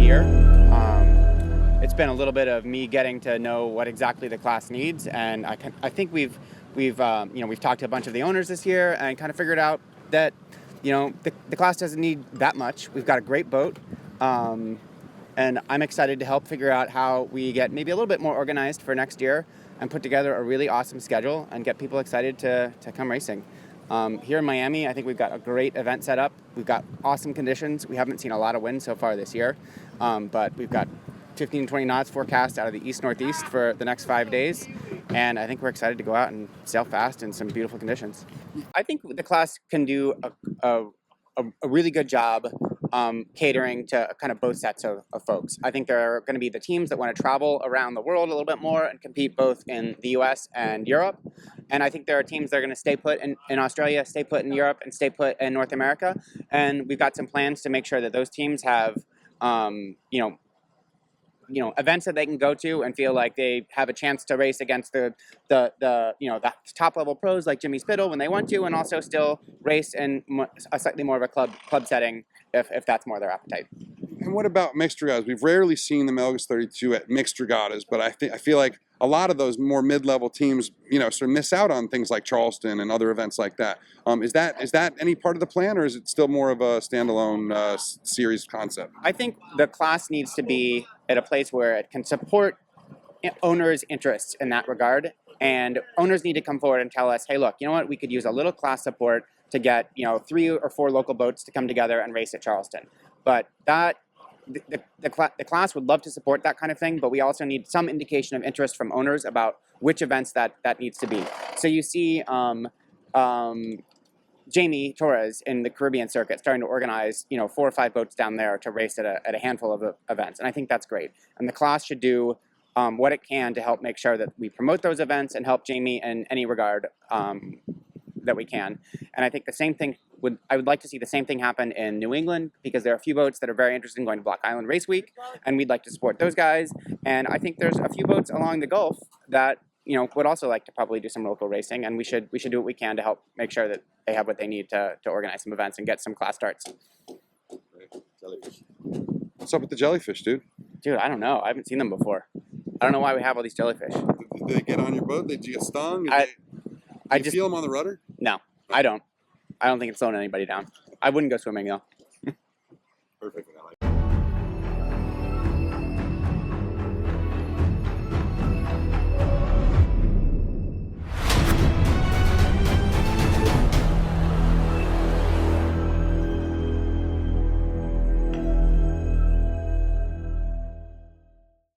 year. It's been a little bit of me getting to know what exactly the class needs, and I think we've talked to a bunch of the owners this year and kind of figured out that the class doesn't need that much. We've got a great boat, and I'm excited to help figure out how we get maybe a little bit more organized for next year and put together a really awesome schedule and get people excited to come racing. Here in Miami, I think we've got a great event set up. We've got awesome conditions. We haven't seen a lot of wind so far this year, but we've got 15 to 20 knots forecast out of the east-northeast for the next 5 days, and I think we're excited to go out and sail fast in some beautiful conditions. I think the class can do a really good job catering to kind of both sets of folks. I think there are going to be the teams that want to travel around the world a little bit more and compete both in the US and Europe. And I think there are teams that are going to stay put in Australia, stay put in Europe, and stay put in North America. And we've got some plans to make sure that those teams have, events that they can go to and feel like they have a chance to race against the top level pros like Jimmy Spittle when they want to, and also still race in a slightly more of a club setting if that's more their appetite. And what about mixed regattas? We've rarely seen the Melgus 32 at mixed regattas, but I feel like a lot of those more mid-level teams, sort of miss out on things like Charleston and other events like that. Is that any part of the plan, or is it still more of a standalone series concept? I think the class needs to be at a place where it can support owners' interests in that regard, and owners need to come forward and tell us, hey, look, you know what, we could use a little class support to get 3 or 4 local boats to come together and race at Charleston. But the class would love to support that kind of thing, but we also need some indication of interest from owners about which events that needs to be. So you see Jamie Torres in the Caribbean circuit starting to organize 4 or 5 boats down there to race at a handful of events, and I think that's great. And the class should do what it can to help make sure that we promote those events and help Jamie in any regard that we can. And I think the same thing I would like to see the same thing happen in New England, because there are a few boats that are very interested in going to Block Island Race Week, and we'd like to support those guys. And I think there's a few boats along the Gulf that would also like to probably do some local racing, and we should do what we can to help make sure that they have what they need to organize some events and get some class starts. Jellyfish. What's up with the jellyfish, dude? Dude, I don't know. I haven't seen them before. I don't know why we have all these jellyfish. Did they get on your boat? Did you get stung? Did you feel them on the rudder? No, I don't. I don't think it's slowing anybody down. I wouldn't go swimming though.